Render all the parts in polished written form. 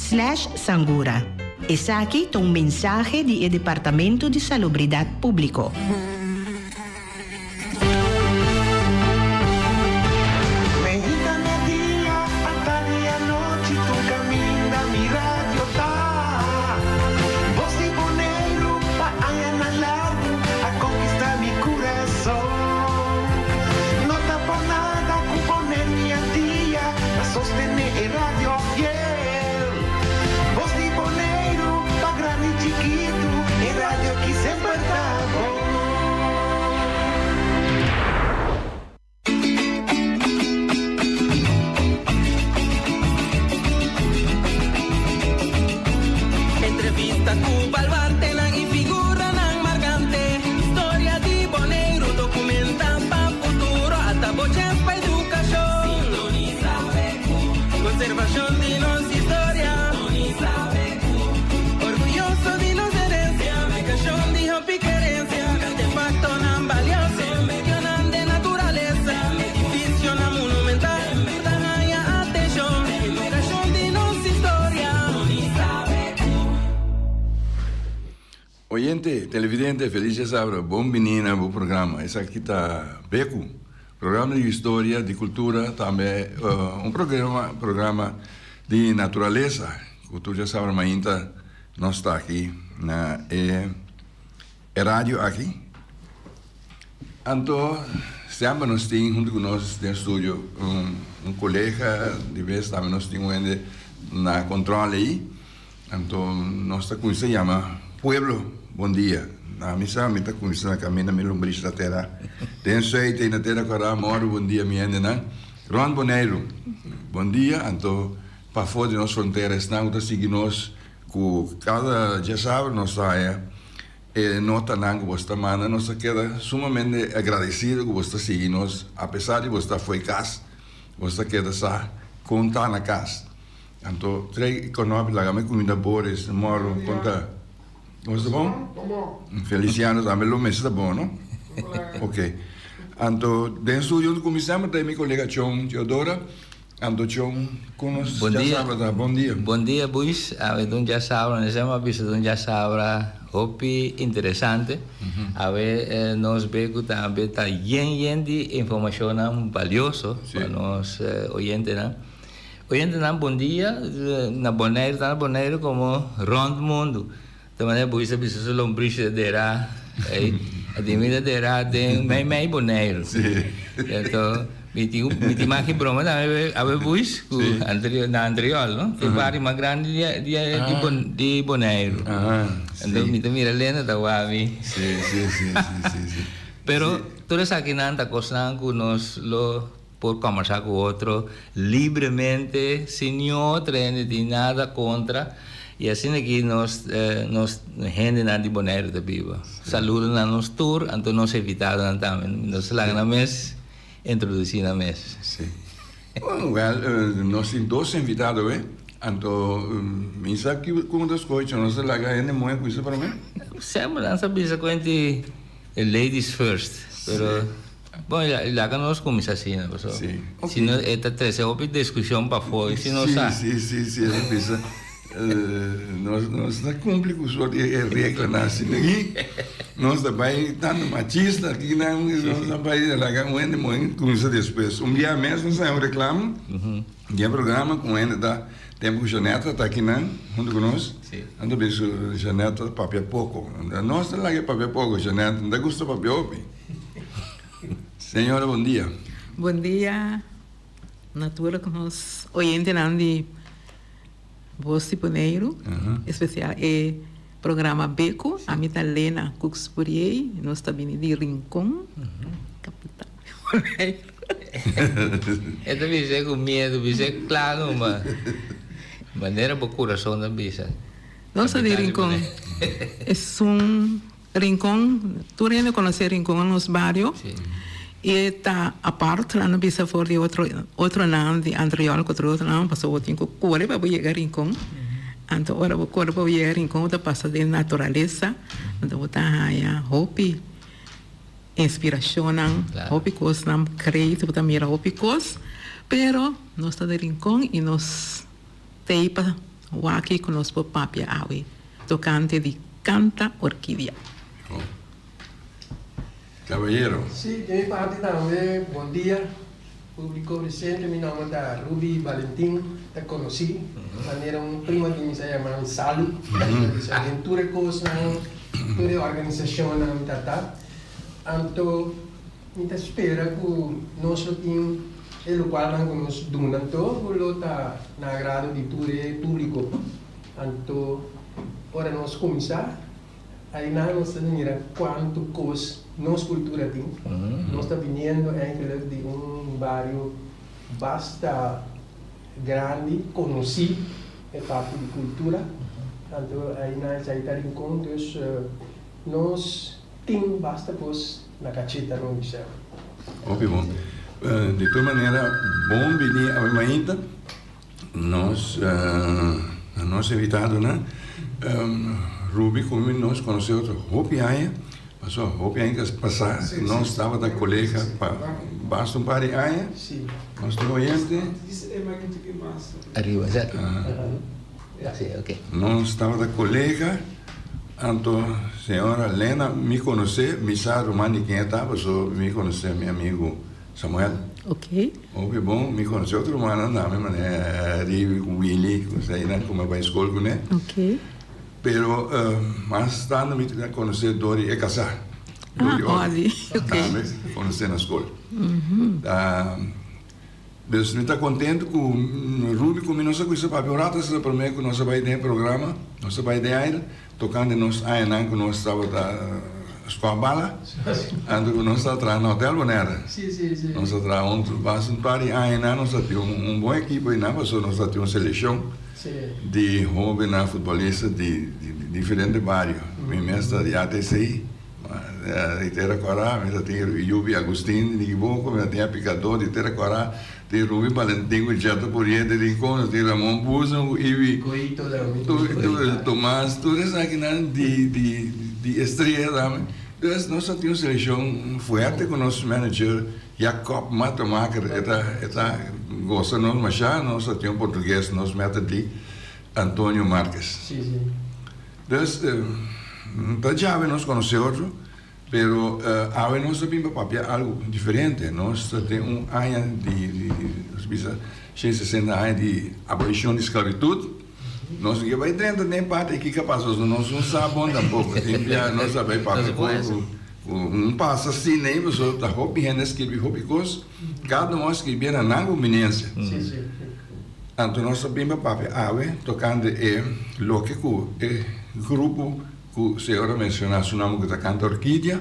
www.salubridad.gov.ph/Sangura. Essa aqui é um mensagem do Departamento de Salubridade Público. Oyente, televidente, felice sábado, bom menina, bom programa. Esse aqui está Beco, programa de história, de cultura, também programa de natureza. Cultura sábado, ainda nós está aqui na rádio aqui. Então, sempre nós temos junto com nós no estúdio colega, de vez também nós temos na controle aí. Então, nós está com isso se chama Pueblo. Bom dia. Na missa, me está conversando a caminho, me lombriz da terra. Tem seite aí na terra, agora moro, bom dia, minha né? Ron Boneiro, bom dia. Então, para fora de nossas fronteiras, estamos a seguir nós, com cada dia sábado, nós saímos, nota não que você manda, nós queda sumamente agradecido que você seguir nós, apesar de você foi casa, você queda só contar na casa. Então, três econômicos, lá, me comida boa, moro, conta. Está bom? Feliciano também, o mês está bom, não? Ok. Então, dentro do começamos, tem meu colega Chong Teodora. Então, Chong, conosco. Bom dia. Bom dia. Bom dia, Buis. Então, já sabem, nós temos visto, já sabem, hopi interessante. Nós vemos também está lleno de informação valiosa para nós oyentes, não? Oyentes, bom dia. Na Bonaire, como rondo mundo. Também buis bisa lombriz dera a dimida dera tem mai boneiro. Então me maki broma também ave buis na anterior, não? Tem vários mais grandes de boneiro. Então me mira lena da wavi. Sim. Pero toda essa aqui nanta coisa que nós lo por conversar com outro livremente, sem outra de nada contra. E assim aqui nós gente na de Bonaire da Biba. Saludo na nos tour, então nós evitado também. Nós lá na mês, introduzir na mês. Sim. Nós temos dois invitados, então, me sabe que como das coisas, nós lá gente muito coisa para mim. Sempre nós sabemos que ladies first, pero bom, lá que nós começamos assim, né, pessoal? Sim. Se não é três discussão para fora, se não sabe. Sim, é isso. Nós não cumprimos com as regras aqui. Nós também estamos machistas aqui, nós também lá com isso depois. Dia mesmo nós temos reclamo, dia programa com ele da tempo que Janeta está aqui junto conosco. Ando bem Janeta papel pouco. Nós lá que papel pouco, Janeta, não gosta papel open. Senhora, bom dia. Bom dia. Natura que nós oyentes de Voz de Bonaire, especial programa Beco, a minha Lena Cuxpuriei, nós também de Rincón, capital. É também ser com medo, ser claro, mas maneira para o coração da bisa. Nós de Rincón, é Rincón, tu ainda conhecer Rincón nos bairros? E está a parte lá na bisa fora de outro nome de Andriol, outro nome, passou o tempo corre para chegar a Rincón. Então, agora o corpo vai chegar a Rincón, está passando de natureza, então está aí, hopi, inspiração, hopi coisa, crédito, está mira hopi coisa, pero nós está de Rincón e nós teipa Waki conosco papia awi, tocante di Canta Orquídea. Oh. Caballero. Sì, di mia parte também, bom dia. Público presente, meu nome é Ruby Valentim, te conheci. Era prima que me chamava Salu, aventura coisa, toda a organização na mitad. Então, me espera que nós temos o qual nós donamos todo, na agrado de todo o público. Então, ora nós começar, aí nós temos quanto coisa nossa cultura tem. Nós estamos vindo de bairro bastante grande, conhecido, é parte de cultura. Então, aí nós estamos encontros, nós temos bastante coisa na cacheta, não é? Ok, bom. De toda maneira, bom vir a Mainta. Nós, nosso invitado, né? Ruby, como nós conhecemos, Hopi Aia. Passou, Hopi Aia que passar, nós estava da colega, basta par de anos. Sim. Nós estamos oyente. Arriba, certo? Sim, ok. Nós estava da colega, então, senhora Lena me conheceu, me sabe romani quem estava, só me conheceu meu amigo Samuel. Ok. Houve bom, me conheceu outro humano, não, mas é Rivi, Willy, como vai escola com ele. Ok. Pero mais tarde me conheceu Dori e casar. Olha, ok. Conheci na escola. Deus me está contente com o Ruby, com nossa coisa para piorar, se para mim que nós vai ter programa, nós vai ter aire, tocando nós aí não que nós estava da escola bala, ando que nós está no hotel Bonera. Sim, sim, sim. Nós está onde passa um par de aí não nós temos boa equipe aí não, mas nós temos uma seleção de jovens na futebolista de diferentes bairros. Minha mestra de ATCI, de Teracorá, mas tem o Yubi Agostinho de Iboco, mas tem a Picador de Teracorá, tem o Rubi Valentim, o Jato Puriente de Rincón, tem o Ramon Busa, o Ibi, o Tomás, tudo isso aqui de estrela. Então, nós temos uma seleção forte com o nosso manager, Jacob Matomaker, gosta de nós, mas já nós temos um português, nós metemos de Antônio Marques. Sim, sim. Então, já nós conhecemos, pero agora nós temos algo diferente. Nós temos ano de 160 anos de abolição de escravidão. Nós que vai dentro nem parte aqui que passou, nós não sabemos tampouco. Nós sabemos para passa assim nem você está Hopi Hennes que Hopi Cos, cada um escrevia na língua minense. Então nós sabemos para tocando lo que o grupo que a senhora mencionou, o nome que Canta Orquídea,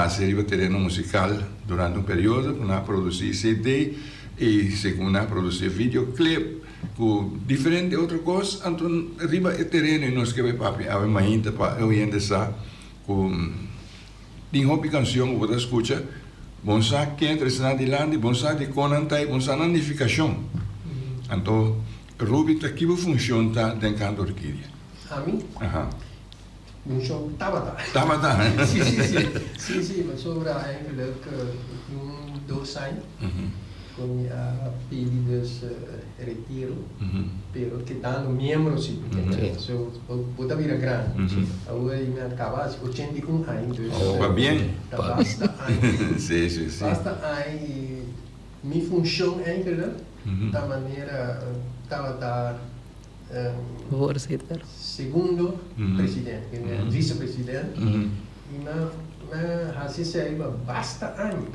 seria terreno musical durante período, para produzir CD e segundo produzir videoclip, com diferente outra coisa, então arriba é terreno e nós que vai para ainda para eu ainda sa com tem Hopi canção que você escuta, bom sa que entre na de land, bom sa de conantai, bom sa nanificação. Então Ruby tá que funciona tá dentro Canta Orquídea. A mim? Funciona tava. Sim, mas sobre eigenlijk 2 anos. Com a pedidos retiro, pero que dando membros sim, so pode vir grande. Agora me acaba 81 anos. Va bien. Basta anos. Sim. Basta anos. Minha função eigenlijk da maneira estava segundo presidente, vice-presidente, e na assim saiba basta anos.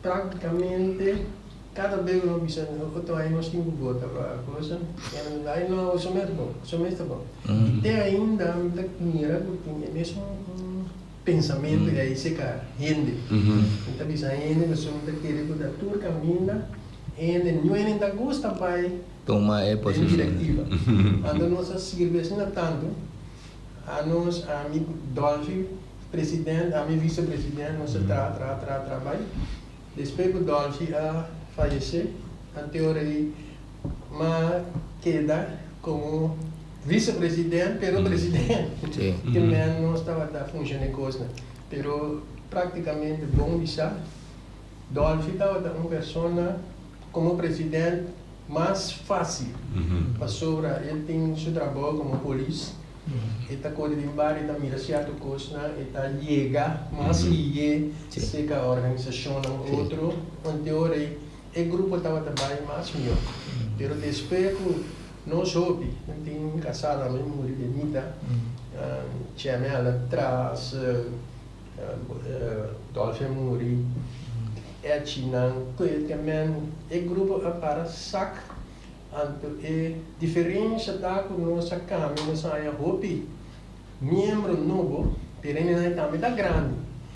Praticamente cada vez que nós então aí nós temos que botar a coisa, aí não só mesmo bom. E tem ainda muita dinheiro que tem mesmo pensamento que aí se cara rende. Então bisa ainda nós somos daquele que da tour caminha ainda não ainda gosta vai tomar posição diretiva. Ando nós serviço na tanto a nós amigo Dolphy presidente, a minha vice-presidente nós trabalho. Depois que o Dolphy faleceu, a teoria queda como vice-presidente, pero presidente. Que não estava funcionando coisa. Pero praticamente bom deixar. Dolphy estava uma pessoa como presidente mais fácil. Para sobra, ele tem seu trabalho como polícia. Ele está cuidando de várias, está mirando certa coisa, ele está chega, mas ele chega a organização não outro, onde ora o grupo estava também mais melhor. Pero depois que nós houve, não tem casada mesmo de Benita, tinha ela atrás, Dolphin Muri, China, que também o grupo para sac, então a diferença da que nós sacamos, nós aí houve membro novo, perene também está grande.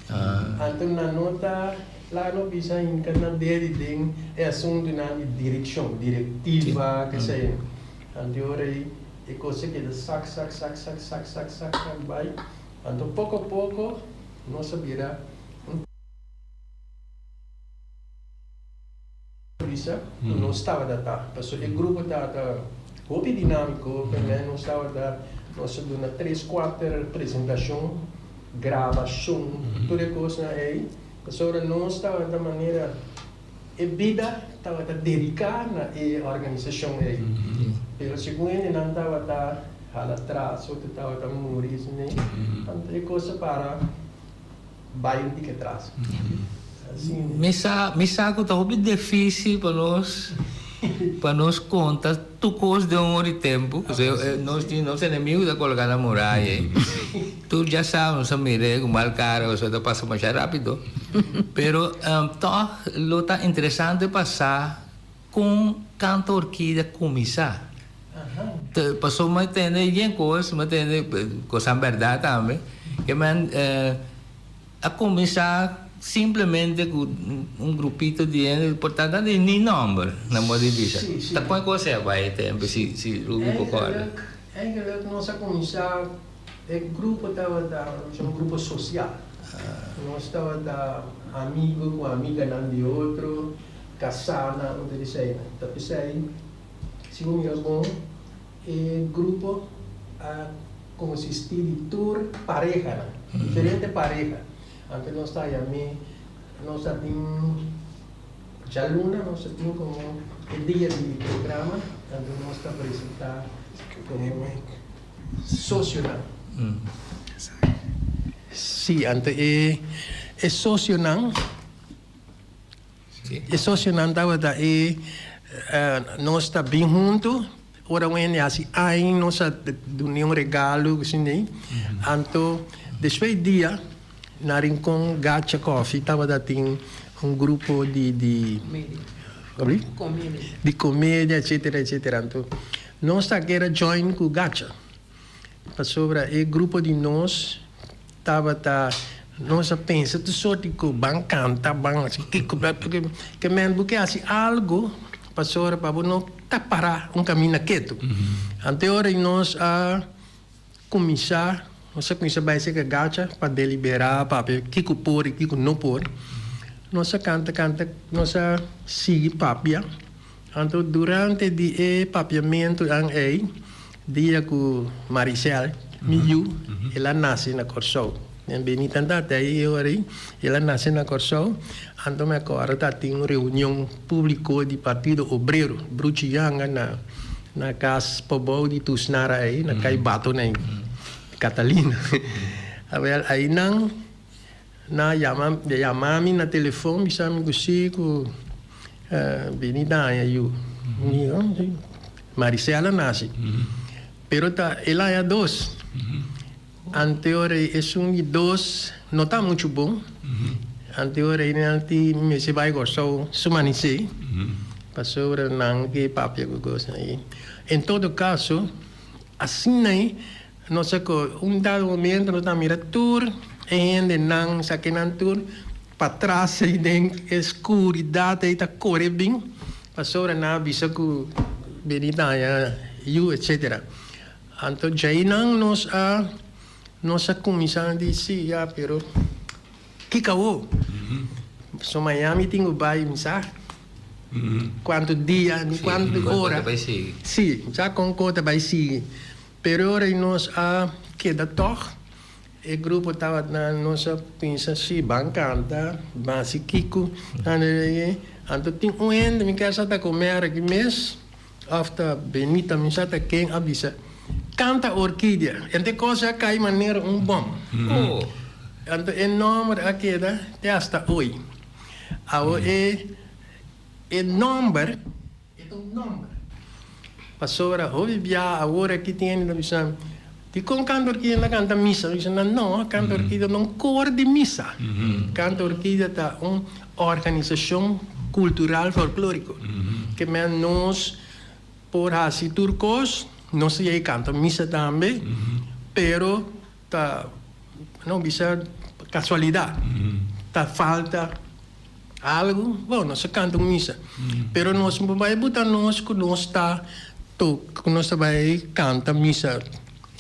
Então na nota lá no bisa ainda na dele é assunto na direção, diretiva, que sei. Então aí é coisa que dá sac, vai. Então pouco a pouco nós sabia não estava da porque o grupo estava muito dinâmico, também não estava da nós fazemos 3, 4 apresentações, gravação, toda coisa aí, porque não estava da maneira a vida estava dedicada à organização aí. Pelo segundo não estava da atrás, outro estava da morir, né? Então é coisa para vai um pouco atrás. Me saco tá muito difícil para nós contar tu coisa de hora e tempo, nós inimigos da colocar na muralha. Tu já sabe, não sabe mire com mal cara, você tá passa mais rápido. Pero tá lo tá interessante passar com cantor que de começar. Passou mais entender bem coisa, mas entender coisa verdade também, que man a começar simplesmente com grupito de gente, portanto, não tem nem número na moda de vista. Tá com coisa vai tempo se o grupo corre. Eigenlijk nós começar o grupo estava um grupo social. Nós estava da amigo com amiga não de outro, casada, onde eles saem. Então pensei, se o meu bom, o grupo consistia de tour pareja, diferente pareja. Antes nós nós temos já luna, nós temos como o dia de programa, onde nós apresentar como socional. Sim, antes é socional. É socional da nós está bem junto. Ora when assim, aí nós damos regalo assim, né? Então depois dia na Rincon Gacha Coffee estava tem grupo de comédia, etc. Então, nós queira join com Gacha. Para sobre o grupo de nós nós pensa tu sorte que bang canta bang assim que men porque assim algo para sobre para não parar caminho quieto. Anterior nós começar nós vai ser que gacha para deliberar, para ver o que pôr e o que não pôr. Nós canta, nós sigue papia. Então, durante o papiamento, dia que Maricel, ela nasce na Corsol. Benita andata aí, ela nasce na Corsol. Então, agora tem uma reunião pública do Partido Obreiro, Brucianga, na casa Pobol de Tusnara aí, na Caibato, né? Catalina. Aí não chamami na telefone, me chama consigo, Benita aí, Maricela nasce. Pero ela é dois. Anterior é de dois, não está muito bom. Anterior é me se vai gostar, sumanice. Passou não que papel que gosta aí. Em todo caso, assim aí nós dado momento nós estamos mirando tour e não saqueando tour para trás e tem escuridade e está correndo bem passou na bisa que Benita etc. Então já não nós começamos a dizer pero que acabou so Miami tem o bairro mensagem quanto dia quanto hora sim já com conta vai seguir. Pero ora nós queda toch o grupo estava na nossa pensa se bancada mas Kiko Anto tem end, mi casa ta comer aqui mês, after Benita, mi sata quem avisa. Canta orquídea, ente coisa cai maneira bom. Oh. Anto nome aqui da hasta hoje. Ao number, é um number. Pastora, hoje via agora que tem na missa. Ti con canto orquídea na canta missa, dice no, canto orquídea não cor de missa. Canto orquídea tá organização cultural folclórico que nós por assim turcos não sei canta missa também, pero tá não bisa casualidade, tá falta algo, bom, nós canta missa, pero nós vai botar nós que nós tá nós vai canta missa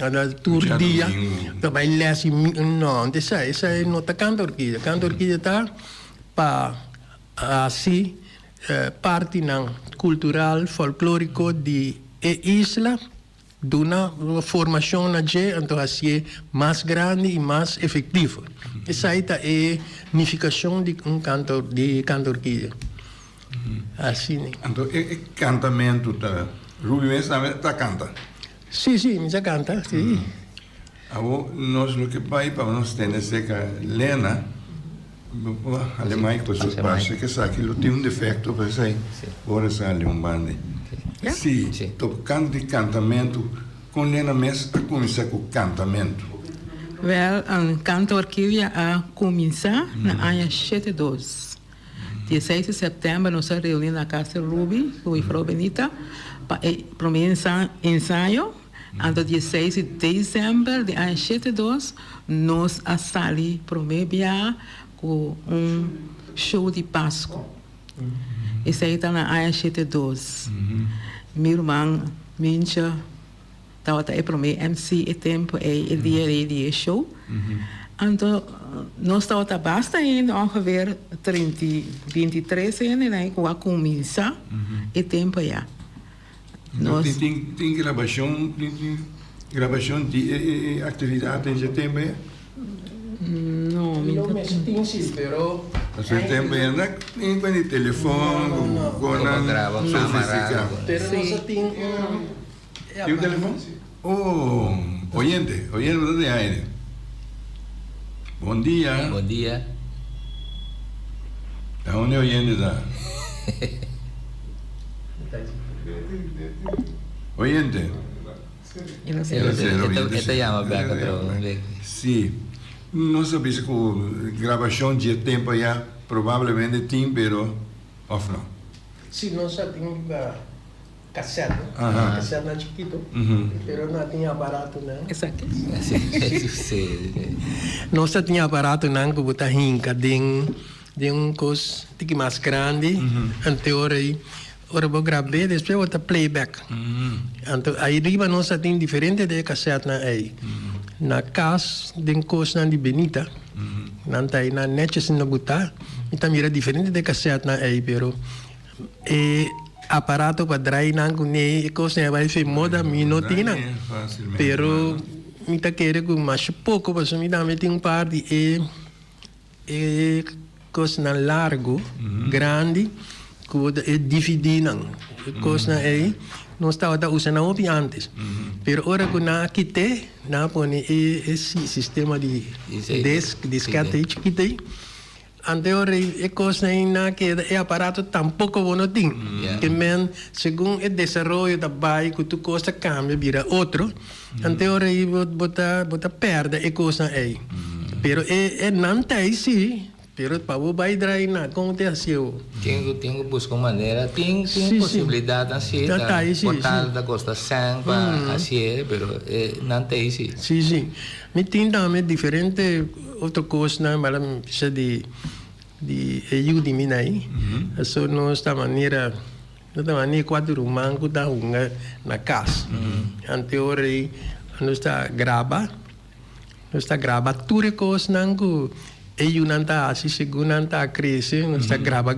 ada tur dia vai lesi não, essa é nota canto orquídea tá pa assim parte não cultural folclórico de isla de uma formação na então assim mais grande e mais efetivo. Essa aí é a significação de canto orquídea. Assim. Então, cantamento tá. Ruby mesmo tá canta. Sim, me já canta, sim. Nós no que vai para nós ter essa Lena, alemã que você passa que sabe que tem defeito para sair. Ora sai bande. Sim, tocando de cantamento com Lena mesmo a começar com cantamento. Wel, canto orquídea a começar na ano 72. 16 de setembro nós reunimos na casa Ruby, Rui Frau Benita, para o ensaio. Anto 16 de dezembro de ano 72 nós a sali promebia com show de Páscoa. Esse aí está na ano 72. Minha irmã, minha estava aí para mim MC e tempo e dia show. Então nós estava basta ainda ongeveer 23 anos né com a começar e tempo já. Nós tem gravação de atividade em setembro. Não me sim, pero setembro ainda tem com telefone, com grava câmera. Pero nós tem tem o telefone? Oh, oyente de aire. Bom dia. Bom dia. Onde é o oyente da? Oyente. Esta llama Blanca, pero Sim. Não sabia se com gravação de tempo já provavelmente tem, pero off não. Sim, nós já temos cassete, cassete na chiquito, pero não tinha aparato não. Exacto. Nós já tinha aparato não que botar hinca de coisa que mais grande, anterior ora vou gravar, depois vou botar playback. Então aí riba nós já tem diferente de cassete na aí. Na casa de coisa de Benita, não tá aí na net na botar, então mira diferente de cassete na aí, pero aparato para dry não com nem coisa vai ser moda minutina, pero me tá querendo mais pouco, porque me dá um par de coisa largo, grande, que dividir não, coisa aí. Nós estávamos usando opi antes, pero agora que na quite, na põe esse sistema de discate chiquite, anterior é coisa na que é aparato tampouco bom tem, que men segundo o desenvolvimento da bike que tu costa cambia vira outro, anterior aí bota perde é coisa aí, pero é não tem sim. Pero para o vai drai na aconteceu. Tenho buscar maneira, tem possibilidade assim, portal da Costa Samba, assim, pero não tem sim. Sim. Me tem também diferente outra coisa, né, mas precisa de ajuda de mim aí. Só nós da maneira quatro irmãos que tá na casa. Anterior aí nós está grava tudo coisa não e não está assim, segundo não está cresce, não está grava.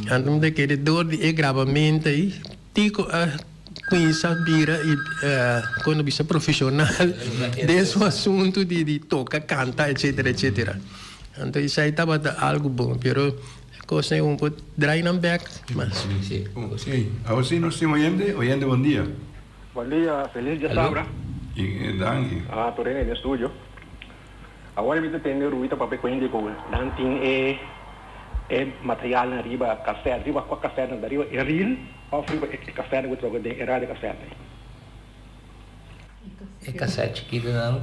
Então, de que dor de gravamento aí, tico conheça vira e quando você profissional desse assunto de toca, canta, etc. Então, isso aí estava algo bom, pero coisa um pouco dry na back, mas Sí. Ok. Ahora sí nos estamos oyendo, buen día. Buen día, feliz día Aló. Sabra. Y Dangi. Por aí no estúdio. Agora me tenho ruído para pequeno com danting material na riba café, riba com café na riba é real, ou riba café na outra coisa é de café. É cassete chiquito, não?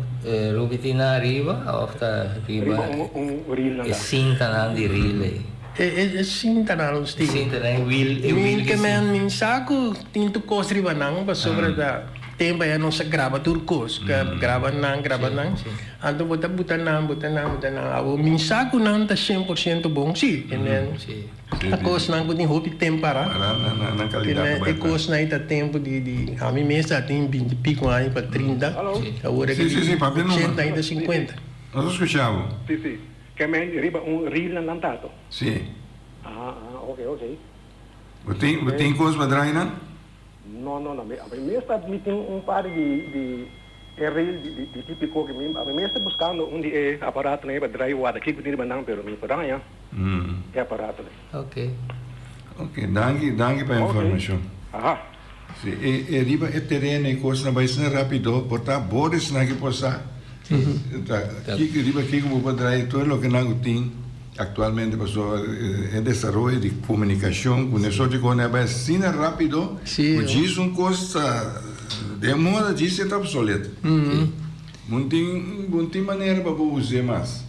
Ruby na arriba, ou está Riba arriba? real na. É cinta, não, de relay. é cinta na nos tinha. Cinta, não, wheel, Min que que men min saco tinto cos riba nang pa sobre da tempo ya não se grava turcos que grava nang ando buta nang abo min saco nang ta 100% bom sim kenen Sim. a cos nang ko tin hopi tempara Na calidad. kenen e cos na ita tempo de a mim mesa tem 20 pico aí para 30 agora que Sim, papi, não. 80 ainda 50 Nós escuchamos. Sì. Che men riba real na lantato. Sí. Ok. Você tem coisa para drainar? No. A mim está me par de real de típico que a mim está buscando de aparato né para dry water que eu tenho banang pero me paranha. É aparato. Ok. Ok, danke pela informação. Sim, e riba é terreno e coisa vai ser rápido, portar bodes na que possa. Que riba que como para drainar tudo o que não tem. Actualmente pasó el desarrollo de comunicación con nosotros con el vecino rápido, diz uma coisa de moda diz é obsoleto. Não tem maneira para usar mais.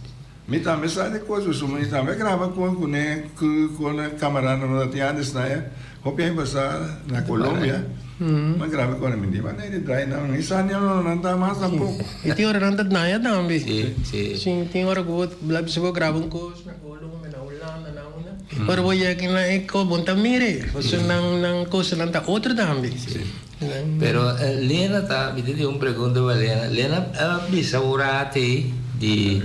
Me também sabe de coisas, mas também grava com a camarada no antes na é, hopiai passar na Colômbia. Mas grava com a minha maneira de trai não, isso não está mais tampouco. e tem hora não tá nada também Sim. tem hora que eu vou gravar coisa na Colômbia na Holanda na una pero vou aqui na eco bom também você não coisa não tá outra também Pero Lena está me deu uma pergunta para Lena. Lena bisaurate de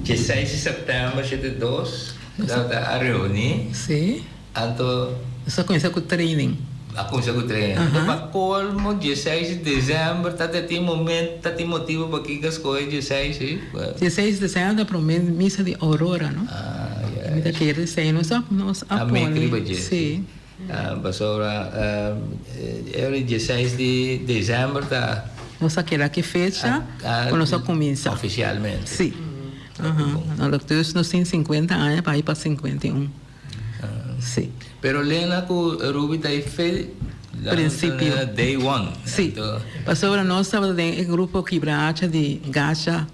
16 de setembro de 2 da reunião. Sim. Anto Só conheço com training. ako sa kutre. Para colmo 16 de dezembro, tem momento, tem motivo para que as coisas 16, sim. 16 de dezembro para missa de Aurora, não? Mita quer dizer, nós apone. Sim. Basora, é 16 de dezembro, tá? Nós quer que fecha, quando nós começa. Oficialmente. Sim. Nós temos 50 anos para ir para 51. Sim. Pero Lena com Ruby tá feito princípio day one. Sim. Pastora nós estava em grupo quebrada de Gacha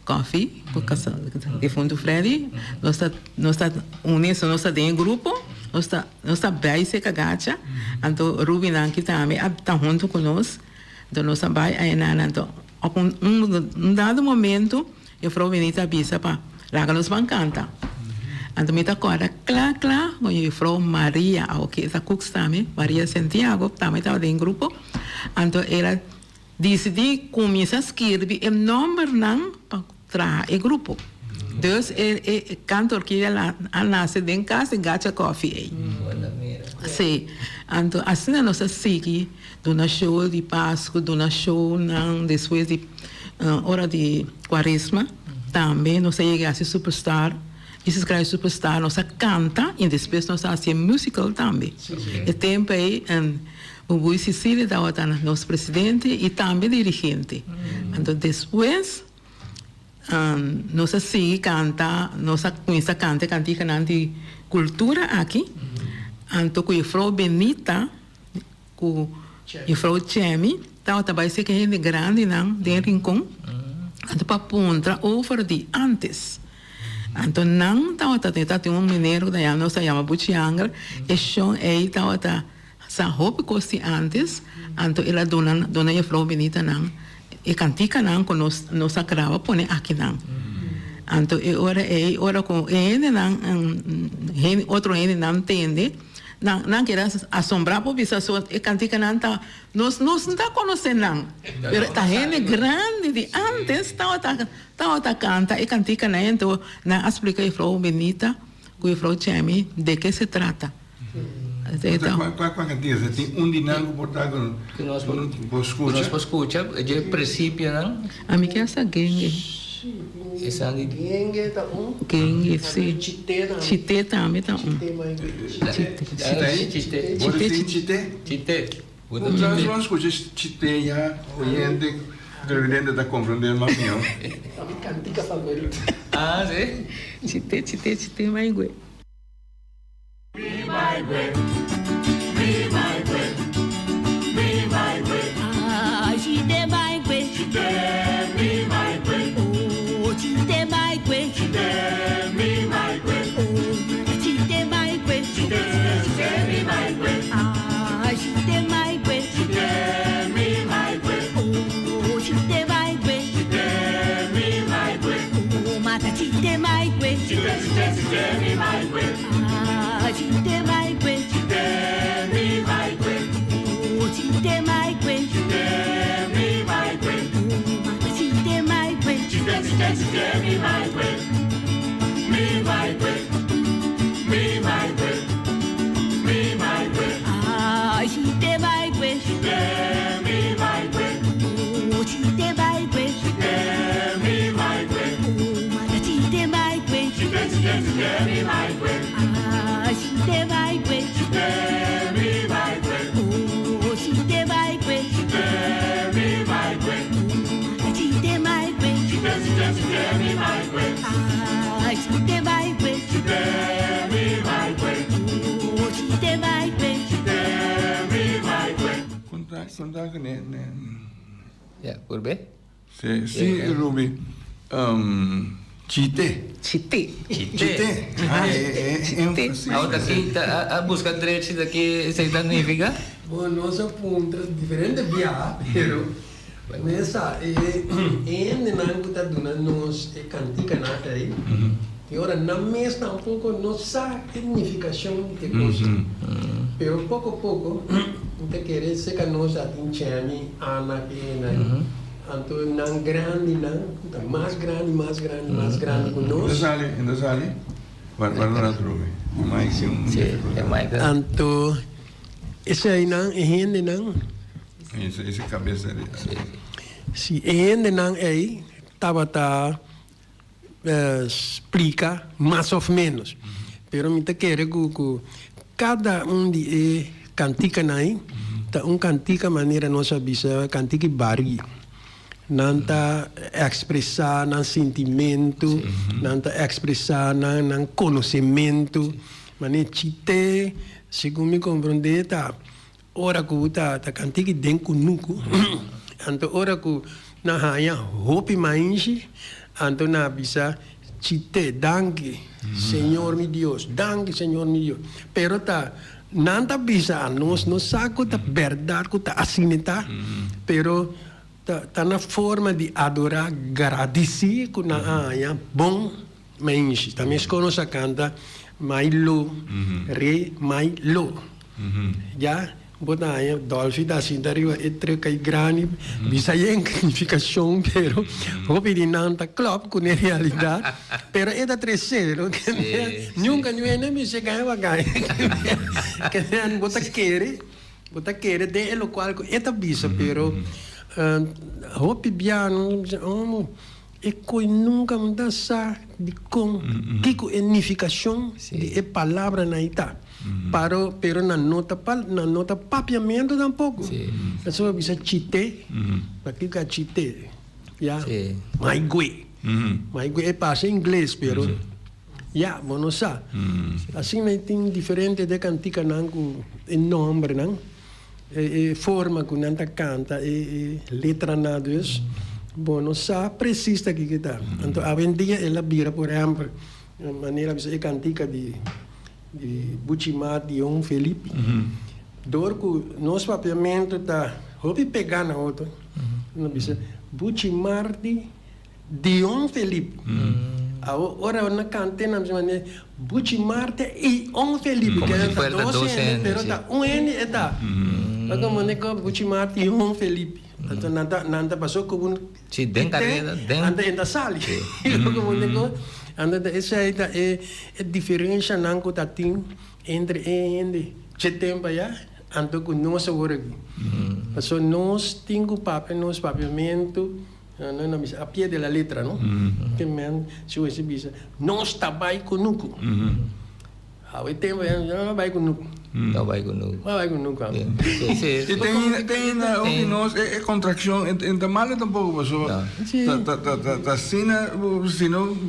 Coffee, por causa de fundo Freddy. Nós está unidos, nós está em grupo. Nós está bem se Gacha. Então Ruby não que também está junto conosco. Então nós vai aí então dado momento eu fui venir a bisa para lá que nós vamos cantar. Então, me acorda, claro, quando eu fui Maria, que essa cook também, Maria Santiago, também estava em grupo. Então, ela decidiu começar a escrever o nome para trazer o grupo. Então, o cantor que ela nasce em casa, Gacha Coffee. Sim. Então, assim, nós seguimos do show de Páscoa, do show depois de hora de Quaresma. Também, nós chegamos a Superstar. Isso escreve Superstar, nós canta e depois nós fazemos musical também. E tempo aí, o Bui Cecília estava nosso presidente e também dirigente. Então, depois, nós seguimos canta, nós começamos a cantar de cultura aqui. Então, com a Frau Benita, com a Frau Chemi, estava também se que é grande, não, de Rincon. Então, para ponta, over de antes. Então, não estava um mineiro da Yama, se chama Buchiangra, e chão aí estava sa roupa costi antes, então ela dona a Frau Benita não, e cantica não, com nós grava põe aqui não. Então, ora com ele não, outro ele não entende, não quer assombrar por isso, e cantica não tá, nós não está conhecendo não, mas tá ele grande de antes, estava canta e cantica não, então não explica a Frau Benita, com a Frau Chemi, de que se trata. Qual cantiga? Tem dinâmico portátil que nós escuta, de princípio não? A mim que essa gangue. Sim, Esse ano de- Genge tá Genge, sim. Chité também. Chité também tá Chité mais Chité. Você tem chité? Chité. Nós vamos escutar chité já, o gente, o televidente está compreendendo mais meu. A minha cantica favorita. Ah, sim? Chité, mais gue. Ah, chite mai kwe, chite mi mai kwe. Oh, chite mai kwe, chite mi mai kwe. Oh, chite mai kwe, chite mi mai kwe. Ah, chite mai kwe, chite mi mai kwe. Oh, chite mai kwe, chite mi mai kwe. Oh, mata chite mai kwe, chite mi mai kwe. Ah, chite mai kwe, chite mi mai kwe. Oh, chite mai kwe, chite mi mai kwe. Oh, mata chite mai kwe, chite mi mai kwe. Mi mai kwe, mi mai kwe, mi mai kwe. Ah, chite mai kwe, chite mi mai kwe. Oh, chite mai kwe, chite mi mai kwe. Oh, mata chite mai kwe, chite mi mai kwe. Ah, chite mai kwe, chite mi mai kwe. Oh, chite mai kwe, chite mi mai kwe. Oh, mata chite mai kwe, chite mi mai kwe. Ah, chite mai kwe, chite mi mai kwe. Oh, chite mai kwe, chite mi mai kwe. Contar que né? Ya, por B. Sim, Ruby. Chité. Chité. Chité. Ah, ênfase. A outra aqui, a busca direito daqui, isso significa? Bom, nós apontamos diferente via, pero nessa ainda não está dando nos cantica nada aí. E ora na mesa um pouco não sabe significação de coisa. Pero pouco a pouco, não querer ser que nós atingimos Ana que na então não grande não, mais grande com nós. Ainda sale. Guarda Ruby. Mais que Sim, é mais que... Então esse aí não é gente não. Esse cabeça ali. Se ainda não é, estava explica mais ou menos. Pero me te quero que cada de cantica aí, tá cantica maneira nossa bisa cantica bari. Nanta expressar nan sentimento, nanta expressar nan conhecimento, mané chite, segundo me compreender tá ora que tá cantica dentro nuco, anto ora que na haya hopi mainchi, anto na bisa chite danke, Senhor mi Deus, danke Senhor mi Deus, pero tá nanta bisa nos saco tá verdade que tá assim tá, pero tá na forma de adorar, agradecer com na aya bom mensch. Também escono sa canta mai lo, re mai lo. Já bota aya dolfi da sindariwa etre kai grani bisa yang significação pero hopi di nanta club com a realidade pero é da terceiro que nunca nem me chega a vagar que bota querer de lo qual é da bisa pero hopi biano e coi nunca muda sa de com que significação de palavra na ita pero na nota papiamento tampouco a pessoa bisa chite aqui que chite ya mai gue é passa em inglês pero ya não sa assim não tem diferente de cantica nango em nome não forma que nanta canta letra nada isso bom não sa precisa que tá então a vendia ela vira por exemplo maneira bisa cantica de Buchimar de Felipe dor que nosso papiamento tá hopi pegar na outra não bisa Buchimar de Felipe ora na cante na maneira Buchimar de Felipe como que se fuera 12 N pero tá N eta como ne ko Buchimar de Felipe então nanta passou como Sim, dentro anda em da sala como ne ko anda essa é diferença não que tá tem entre setembro já ando com nossa hora passou nós tingo papel nos papiamento a pie de la letra, ¿no? Que men, si ese bisa, no está bai kunuku. Ahora tempo no bai kunuku. No vai com nu. Bai kunuku. Sim, sim. E tem nós é contração em tamale tampouco passou. Tá sina,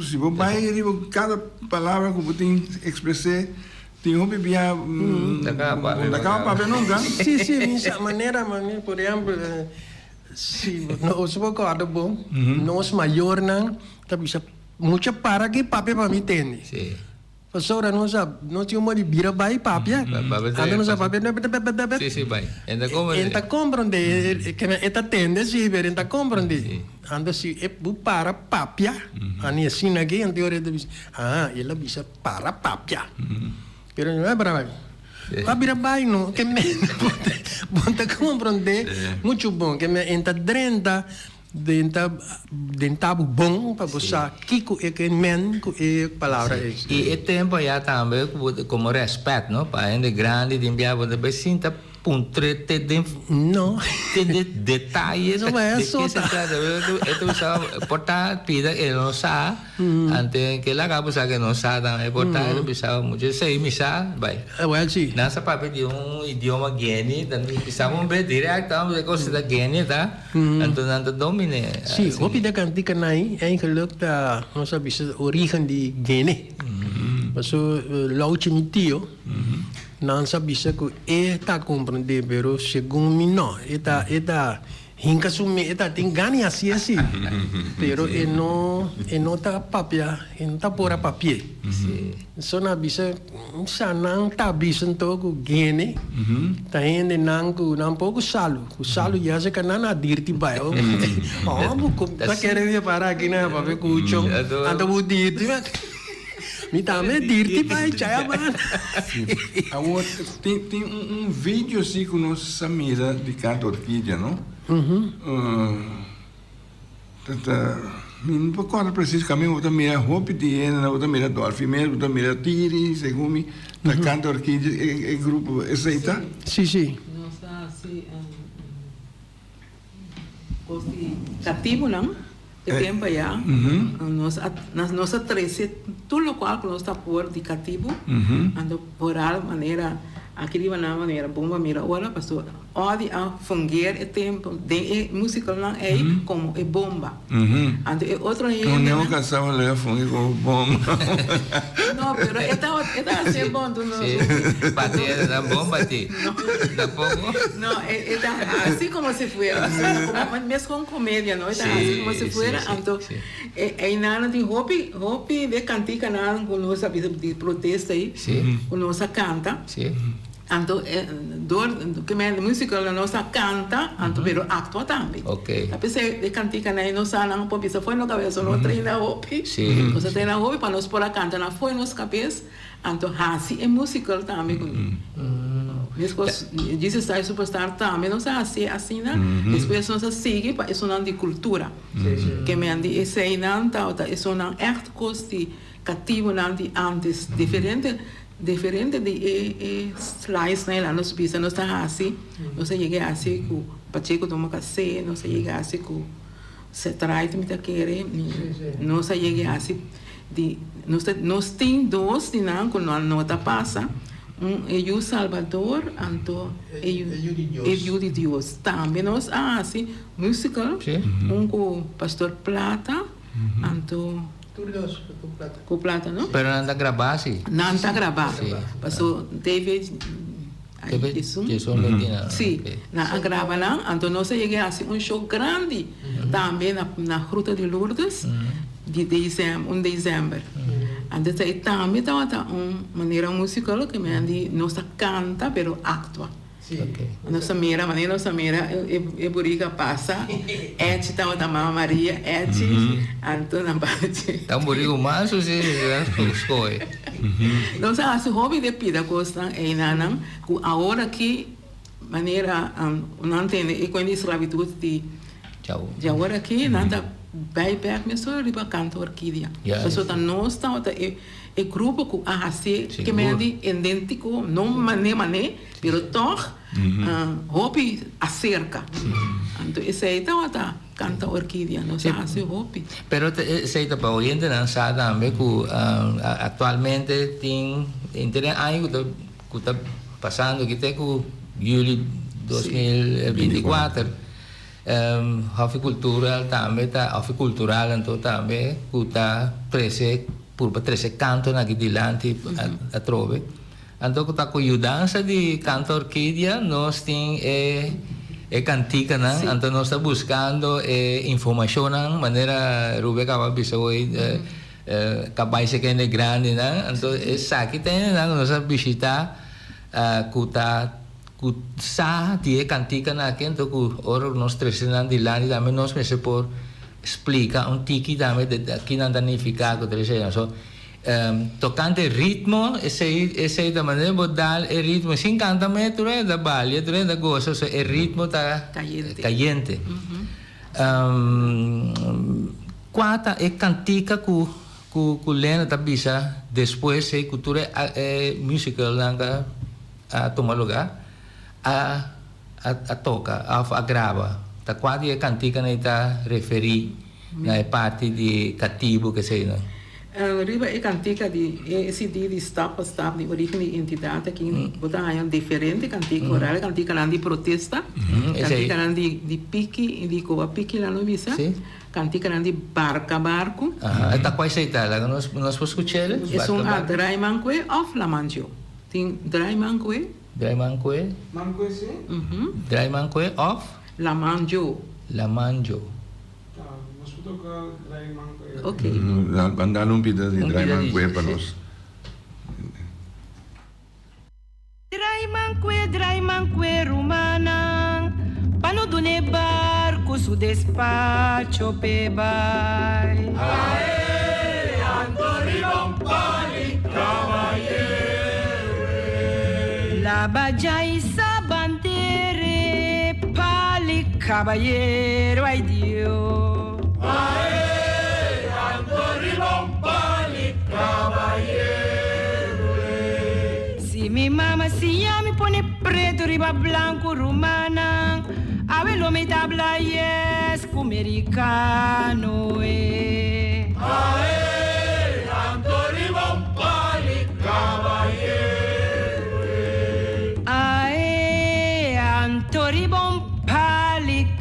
se vou vai cada palavra que você tem expressar tem um bebia da capa nunca. Sim, essa maneira, por exemplo, se nós vou cortar bom, nós maior não, tá bisa muita para que papi para mim tem. Sim. Pastora não tinha uma de bira bai papia. Anda não sabe papia. Sim, vai. Enta compreende que esta tende se ver enta compreende. Anda se é para papia. Ani assim aqui anterior ela bisa para papia. Pero não é para bira bai não que me bom tá compreende muito bom que me enta drenta dentabo bom para você kiko é que men com é palavra é e tempo já também como respeito não para gente grande de enviar você bem sinta puntrete de não de detalhes não é de só que se trata esto usaba portar pida que no sabe antes que la cabo sabe que no sabe también portar esto pisaba mucho sei misa vai well sim nessa papel de idioma guiane também pisava bem direto de coisa da guiane tá então domine sim o pida cantica nai eigenlijk da não sabe se origem de Guiné mas o Lao Chimitio não sabe se que está compreender pero segundo mim não eta hinka sumi eta tem ganha assim pero não tá papia não tá por papia só na bisa não tá bisa então com Guiné tá ainda não pouco salo já se canana dirti bai tá querendo parar aqui na papel cucho anda bu dirti me também dirti pai chaya ban Agora tem vídeo assim com nossa Samira de canto orquídea, não? Não recordo precisamente, outra mira roupa de ena, outra mira dolphin mesmo, outra mira tiri, segundo da canto orquídea, é grupo, esse aí tá? Sim. Nossa, assim, cativo não? De tempo já, nós 13, tudo o qual nós está por de cativo, ando por a maneira aquele na maneira bomba mira ora passou onde a fungear o tempo de música não é como é bomba ando é outro aí não cansava levar funge como bomba não pero está assim bom tu não bater da bomba ti da pouco não está assim como se fuera mesmo com comédia não está assim como se fuera então é nada de hobby de cantica nada com nossa vida de protesto aí com nossa canta então que me música la nossa canta então pero actua também a pesar de cantica na nossa não pode ser foi no cabeça não treina hobby você treina hobby para nós por a canta na foi nos cabeça então assim é musical também mesmo diz está superstar também não sei assim né depois nós sigue para isso não de cultura que me andi esse aí não tá isso não echt costi cativo não de antes diferente de slice né lá nos pisa não está assim não se chega assim com pacheco toma café não se chega assim com se traz me tá querer não se chega assim de nós tem dois de não com não tá passa é o Salvador então é o de Deus também nós assim musical com pastor Plata então com plata, não? Pero não está gravado, sim? Não está gravado. Passou, teve isso Medina. Sim, na grava lá, então nós chegamos assim show grande também na Gruta de Lourdes de dezembro. Então também estava uma maneira musical que me andi nossa canta, pero actua. Nossa mira é buriga passa, estava da Mama Maria, então na parte. Tá burigo mais ou se escolhe. Não sei se hobby de pida costa é nanam, que agora que maneira não tem e quando esclavitud de agora que nada vai perto me só riba canto orquídea. Pessoa tá nós tá é grupo que assim que me andi idêntico, não mané, pero toch hobby acerca. Então esse aí tá canta orquídea, nos hace hopi. Pero sei para oyente não sabe também que atualmente tem interesse aí que está passando que tem que julho 2024 horticultural também tá horticultural então também que está por 13 canto aqui dilante a trove então que está com ajudança de canto orquídea nós tem cantica né então nós está buscando informação de maneira Rubem acaba de hoje capaz de ser grande né então essa aqui tem nós visitar que sa die cantica na aqui então que ora nós trazendo de lá e também nós me por explica tiki também aqui não danificar que trazendo so tocante ritmo esse da maneira vou dar o ritmo sem cantamento da balha da gosto so o ritmo tá caliente quarta é cantica que lena tá bisa depois é cultura musical nanga a tomar lugar a toca a grava tá quase a cantica né tá referir na parte de cativo que sei não Riba é cantica de esse dia de stop de origem de entidade aqui botar aí diferente cantica oral cantica lá de protesta cantica lá de pique de coa pique lá no visa cantica lá de barco tá quase sei tá lá nós podemos escutar é dry manque of la manjo tem dry manque Dry manque Dry manque of la manjo Ok. Mandar um pedaço de dry manque para nós. Dry manque rumana, pano do ne barco su despacho pe bai. Ae, Antori Bompali, La bajai sabantere pali caballero ai Dio. Ae, Antori Bompali, caballero. Si mi mamma si mi pone preto riba blanco rumana, avelo me tabla yes americano e. Ae, Antori Bompali, caballero.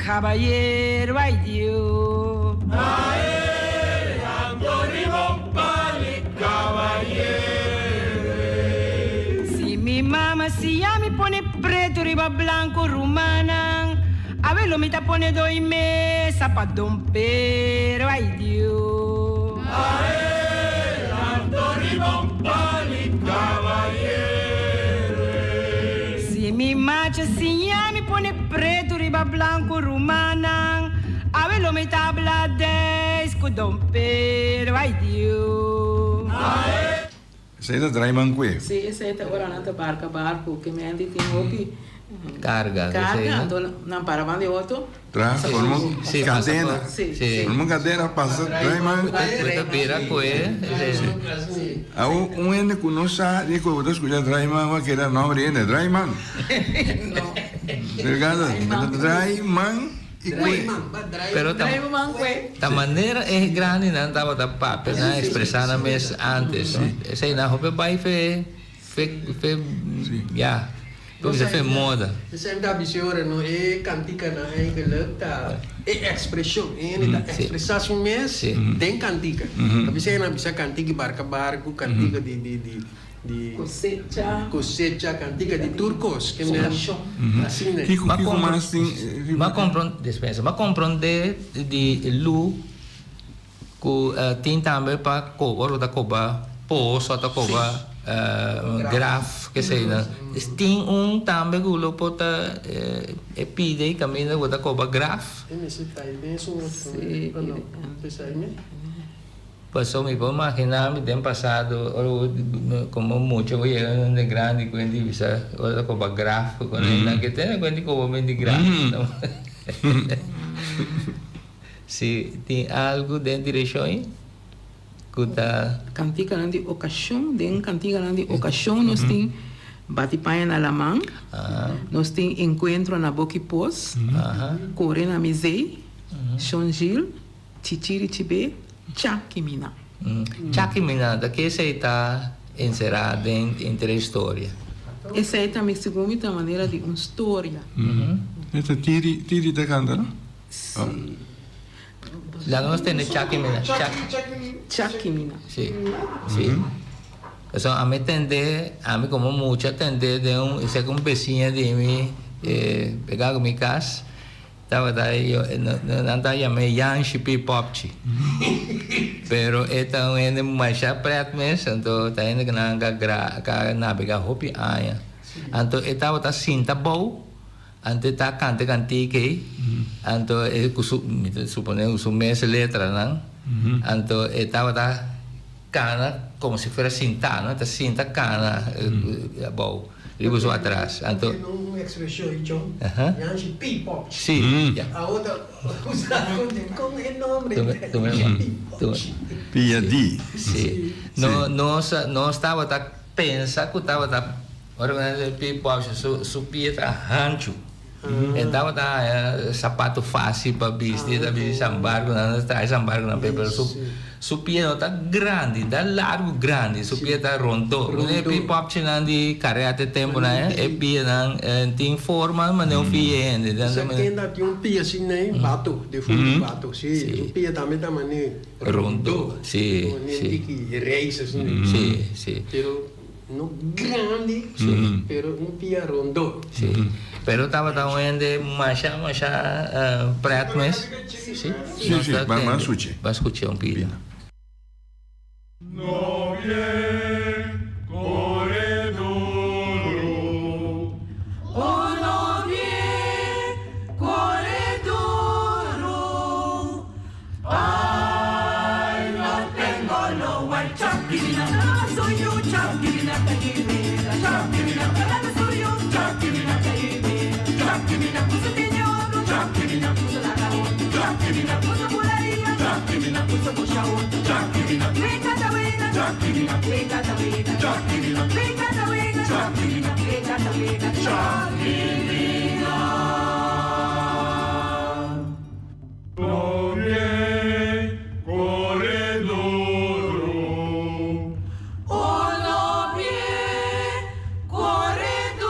Caballero, ay Dios. Ae, Antori Bompali, caballero. Si mi mamá si ya me pone preto, riba blanco, rumana, a ver lo me ta pone 2 meses pa dompero, ay Dios. Ae, Antori Bompali, caballero. Si mi macha si ya me pone preto, riba blanco rumana, avelo me tabla desco dompero, ai Dio. Sei da dry manque? Sì, sei ora nata barco che mi andi tin hopi carga então não parava de outro formam cadena formam cadena passa dry manque puta pira coe um ene que não sabe que eu escutar dry manque que era nome ene dry man no Delgado, dry man e que pero ta maneira é grande não estava da papa né expressando mês antes sei na roupa vai fe já porque já fez moda sempre da bisora não é cantica não é que luta é expressão é expressação mês tem cantica a bisora não bisa cantica barco cantica de cosecha cantica de turcos que me assim né mas compreender de lu que tem também para coba da coba poço da coba graf que sei né tem também que lo pota pide caminho da coba graf Passou me vou imaginar me tem passado como muito eu ia de grande quando bisa olha como gráfico quando na que tem quando como de gráfico se tem algo dentro de direção que tá cantica de ocasião den cantica de ocasião nós tem bate-paia na lamang nós tem encontro na boquipos corre na misei Shonjil, Chichiri Chibe, Chakimina. Chakimina, da che sei sta inserita in tre storie? E sei também segundo a maneira de uma história. Esta tiri da canta, no? Sim. La nostra è Chakimina. Chakimina. Sì, sì. Eso, a mí tende, a mí como mucha tende de un, sé que un vecino de mí, pegado mi casa, estaba ahí, yo, no llamé Jan Shipi Popchi. Pero esta es más prat mes, entonces está en que navega hopi aya. Entonces estaba cinta bow, antes está cante cantique, entonces supone su mes letra, ¿no? Entonces estaba cana como si fuera cinta, ¿no? Esta cinta cana bow, ribuso atrás. Entonces, una expresión, John, ya es P-pop. Sí, Ahora usar con el nombre. Piadi. Sí. No estaba tan pensa que estaba tan organizado P-pop, su pie tan ancho. Então sapato fácil para vestir, sambar, não traz sambar na pepper, su pie não tá grande, tá largo grande, su pie tá rondo. Não é pop chinando de carreata tempo, né? É pie não tem forma, mas não fie ainda. Você tem um pie assim, né? Bato, de fundo bato, sim. O pie também tá maneiro. Rondo, sim, sim. Que reis assim, sim, sim. No grande, sí. Pero un pie rondo. Sí. Pero estaba también de masha prat mes. Sí, sí, vamos a escuchar. Va a escuchar un pie. No bien corredoro. Oh, no bien corredoro. Ay, no tengo lo guay. Chakirina, soy yo, chakirina, chakirina, chakirina, soy yo, chakirina, chakirina, puso teñoro, chakirina, puso la cabo, chakirina, puso pularia, chakirina, puso bochao, chakirina, weka ta weka, chakirina, weka ta weka, chakirina, weka ta weka, chakirina, weka ta weka, chakirina. No bien corredoro. Oh, no bien corredoro.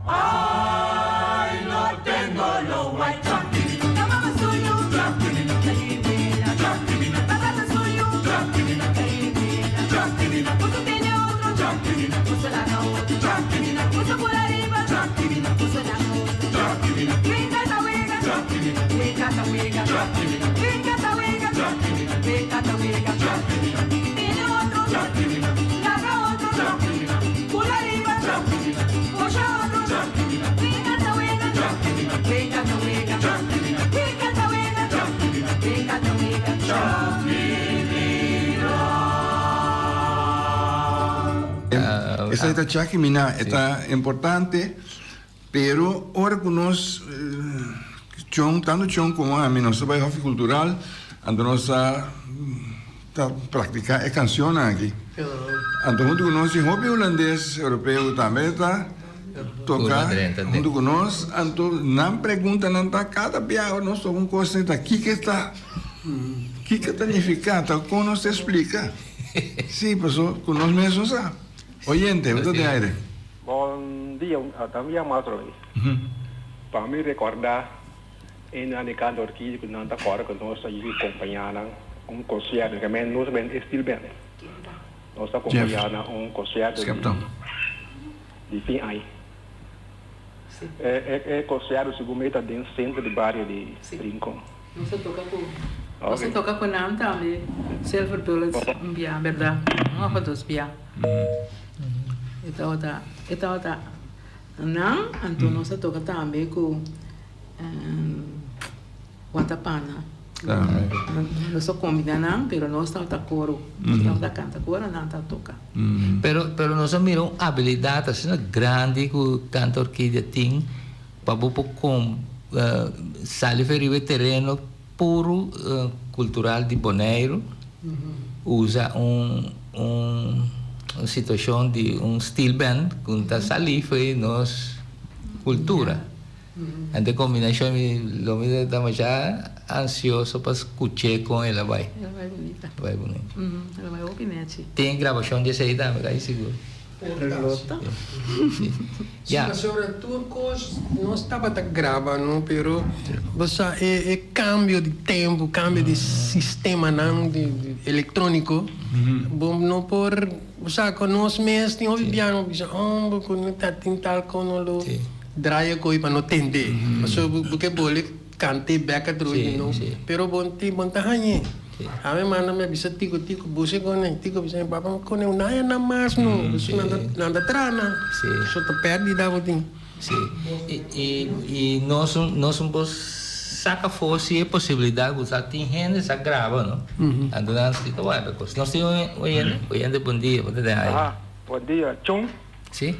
Ay, no tengo lo guay. Chakirina, la mamá soy yo. Chakirina, calimera. Chakirina, la gata soy yo. Chakirina, calimera. Chakirina, puso tiene otro. Chakirina, puso la otra. Chakirina, puso por arriba. Chakirina, puso la otra. Chakirina, weka ta weka. Chakirina, weka ta weka. Chakirina, weka ta weka. Chakirina, weka ta weka. Chakirina, tiene otro. Chakirina, la otro. Chakirina, por arriba. Chakirina, puso otro. Chakirina, weka ta weka. Chakirina, weka ta weka. Chakirina, weka ta weka. Chakirina, weka ta weka. Chakirina. Esta Chakimina está importante, pero ahora que nós tanto chão como a nossa baixa cultural, ando nossa praticar a canção aqui. Então junto com nós, o hobby holandês europeu também está tocar junto com nós. Então não pergunta não tá cada dia nós alguma coisa está aqui que está significado, como nos explica. Sim, pessoal, com nós mesmos sabe. Oyente, muito de aire. Bom dia, também Mastro. Para me recordar, em Anicante aqui, que não está fora, que nós estamos acompanhando concerto, que nós bem estilo bem. Nós estamos acompanhando concerto de fim aí. É concerto segundo está dentro do centro do bairro de Rincon. Você toca com Nam também. Silver Bullets, bia, verdade. Não há dos bia. Então tá. Nam, então nós toca também com Guantapana. Nós combinamos, mas nós estamos a coro. Nós estamos canta coro, não estamos toca. Pero nós miramos habilidade assim grande que o cantor que tem para com salir terreno puro cultural de Bonaire, usa uma situação de estilo band com a saliva e nossa cultura. Ante combinación lo mismo estamos ya ansioso para escuchar con ela vai. Ela vai bonita. Vai bonito. Ela vai opinete. Tem gravação desse aí também, aí seguro. Sim, Yeah. mas sobre a tua coisa, não estava a gravar, não, pero você é cambio de tempo, cambio de sistema não, de eletrônico. Bom, não por, você conosco mesmo, tem ouvido piano, você, quando está tentar com o draya coi para não entender. So porque boleh cante back at road, you know. Pero bonti bontahannya. Ame mana me bisa tico buse kone tico bisa papa kone unaya na mas no. So nanda trana. So te perdi da botin. Sim. E nós vamos saca fosse a possibilidade de usar tem gente essa grava, não? Ando na escrita vai porque nós temos oyente bom dia, pode dar aí. Bom dia, Chong. Sim.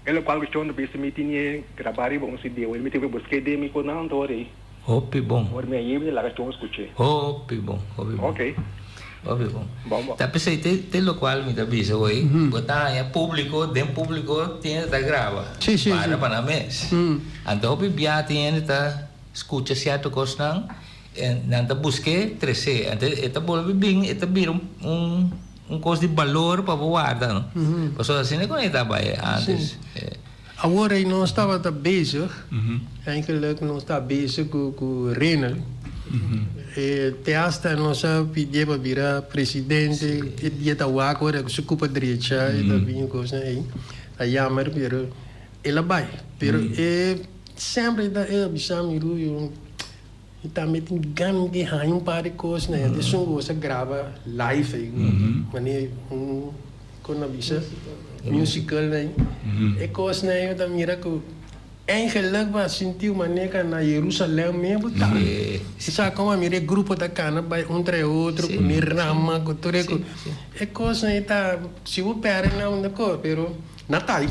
Ele qual que Chong bisa meeting gravar e vamos se deu. Ele me teve buscar de mim com não tori. Hopi bom. Por me aí lá que Chong escutei. Hopi bom. Ok. Hopi bom. Bom. Tá pensei te lo qual me dá bisa hoje. Botar aí público, dem público tem da grava. Sim. Para mês. Então hopi bia tem tá escuta certo coisa não tá busque 13. Então eta boleh bing eta bir coisa de valor para guardar, não? Passou assim nem quando estava antes. Agora nós estava bezig, eigenlijk nós está bezig com Renal. Te hasta nós pedia para virar presidente, dia está o agora que se ocupa direita e tá vindo coisa aí. A jammer, pero ela vai, pero sempre da bisa miru yung está metendo gan de raio para coisa, né? De som você grava live aí, mané quando a bisa musical né? É coisa né? Eu da mira que eigenlijk vai sentir uma neca na Jerusalém mesmo, tá? Sabe como a mira grupo da cana vai entre outro, com rama, com tudo isso. É coisa né? Tá se o pera não na cor, pero natai.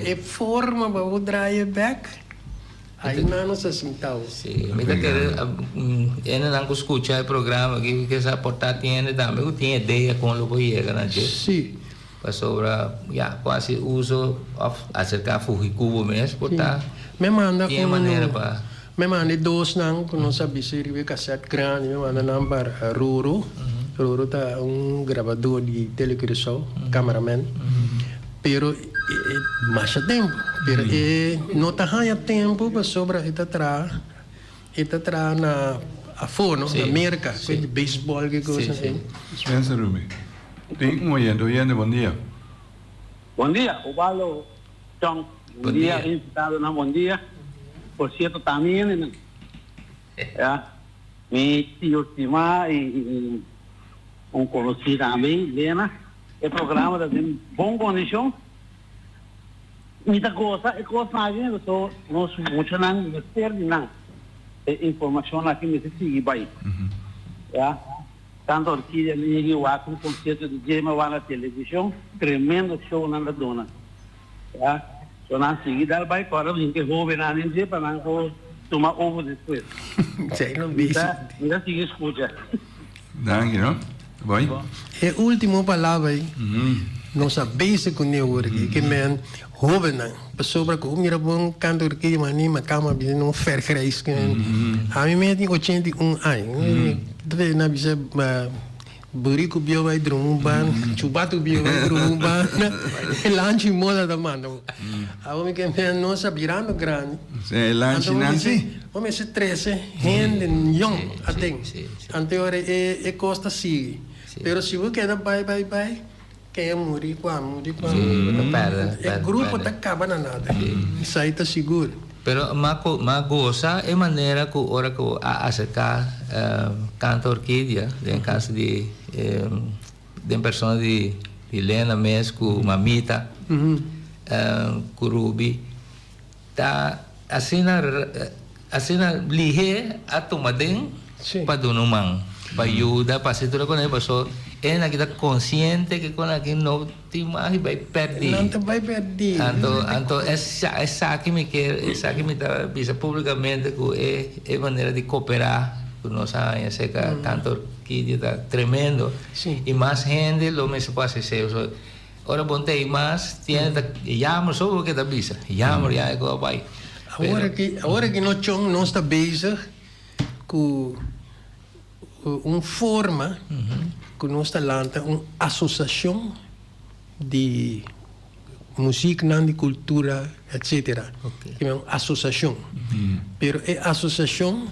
É forma para o dry back. Aí não se sentau. Sim, me dá que ainda não escuta o programa que essa porta tem também tem ideia com o que chega na gente. Sim. Para sobre quase uso acerca do cubo mesmo, porta. Me manda uma maneira para. Me manda dois não, que não sabe se ribe cassete grande, me manda number Roro. Roro tá gravador de televisão, cameraman. Pero mais tempo, pero não tá há tempo para sobre esta tra na a fono na América, de beisebol que coisa assim. Spencer Ruby. Tem oyente, bom dia. Bom dia, Obalo Chong. Bom dia, invitado na bom dia. Por cierto, também, me tio estima e conhecido também, Lena. O programa está em boa condição. Muita coisa, é coisa mais, só nós muito não perde não. Informação aqui me sigue bem. Tanto aqui ele o ato concerto de Jema lá na televisão, tremendo show na dona. Só na seguida vai para o que jovem na ninja para não tomar ovo depois. Sei não bicho. Ainda sigue escuta. Danke, não? Vai. É última palavra aí. Não sabe se conhece que men jovem não. Sobre que o mira bom cantor que mani macama bisa não vergrijs que a mim me tem 81 anos. Deve na bisa burico bio vai drumban, chubatu bio vai drumban, lanche moda da mano. A mim que men não sabe virando grande. É lanche Nancy. Homem se 13, gente young, até. Anterior é costa sigue. Pero se você quer bye. Quem morir com a o grupo está acabando nada. Isso aí está seguro. Pero mas goza é maneira que ora que acercar canta orquídea, em caso de pessoa de Helena mesmo, com Mamita, com Ruby, tá assim na lihe a tomadem para donumang, para ajuda, para se tudo com ele, pessoa na kita consciente que quando aqui não tem mais vai perder. Não vai perder. Então essa que me quer, essa que me dá bisa publicamente que é maneira de cooperar com nossa esse cantor que está tremendo. E mais gente lo mesmo pode ser. Ora bom tem mais, tem llamo só porque da bisa. Llamo já é que vai. Agora que nós estamos bezig com uma forma que nós estamos lançando uma associação de música, de cultura, etc. Que é uma associação. Pero a associação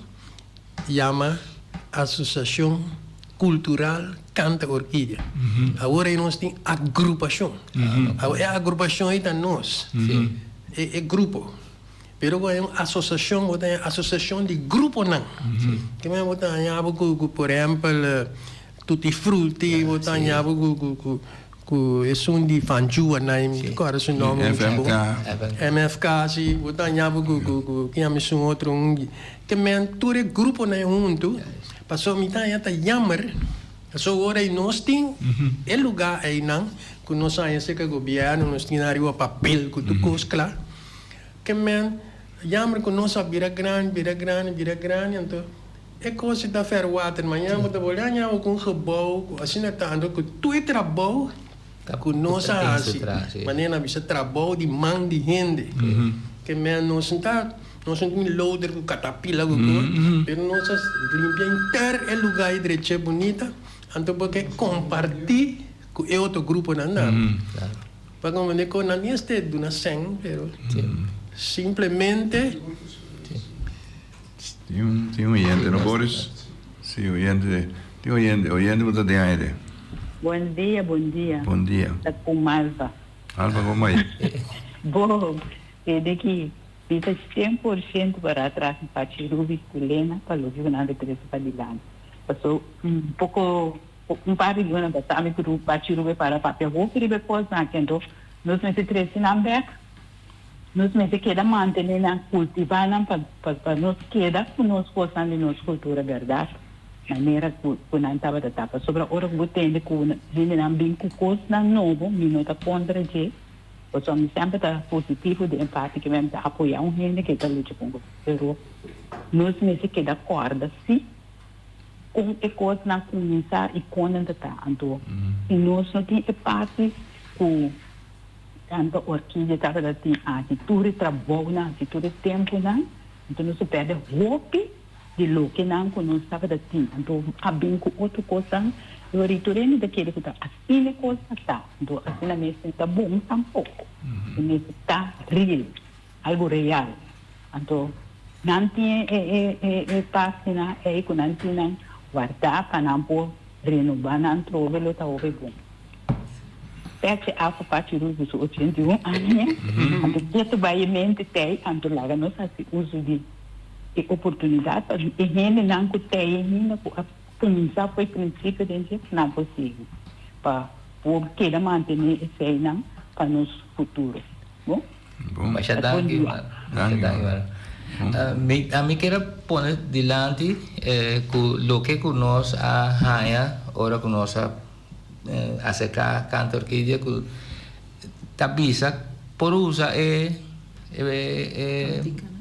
chama Associação Cultural Canta Orquídea. Agora nós temos agrupação. A agrupação é nós. É grupo. Pero é uma associação, é uma associação de grupo não. Que é uma por exemplo, Tutti Frutti, é um de Fanjua, agora o nome MFK, sim, que é um outro, que é tudo grupo não junto, passou me tá jammer, passou agora nós temos é lugar aí não, que nós sabemos que o governo nós temos papel que tu coisa claro, que é jammer que nós vira grande, então é coisa da Fairwater, mas eu vou olhar com um gebouw, assim tanto que tu é trabalho que nós assim, maneira bisa trabalho de mão de gente, que nós não temos loader com catapila, mas nós limpamos inteiro o lugar direito bonita, então porque compartilhar com o outro grupo não, para como nem com não este do na sem, pero simplesmente Tem oyente, ¿no, Boris? Sí, oyente. Tem oyente, ¿cómo te llamas? Bom dia. Bom dia. Está com Malva. Alba, como é? Bom, é daqui, fica 100% para trás, para Chirubi, Culena, para o Rio Grande do Sul, para Dilane. Passou par de anos, para me grupo, para Chirubi, para papel, vou querer depois, então, nós me três em Ambeck, nós me queda manter, cultivar, para nós queda, para nós gostar de nossa cultura, verdade? Maneira que não estava da tapa. Sobre a hora que eu tenho que não bem com coisa novo, me nota contra de, eu só me sempre está positivo de empate que mesmo apoiar gente que está lutando com o Peru. Nós me se queda corda, sim, com a coisa não começar e quando está, então, e nós não temos parte com tanta orquídea estava da tem atitude trabalho na atitude tempo não, então não se perde roupa de lo que não conhece da tim, então a bem com outra coisa, o retorno daquele que está assim a coisa está, então assim a mesa está bom tampouco, a mesa está real, algo real, então não tem página aí que não tem guardar para não pôr renovar não trove lo está over bom. Perde a parte do uso 81 anos, então que vai mente tem, então lá nós assim uso de oportunidade para a gente não tem ainda começar foi princípio de gente não possível para porque da manter esse aí não para nosso futuro, bom? Mas já dá aqui, a mim quero pôr delante o que nós a raia ora que nós a secar canta orquídea que tabisa por usar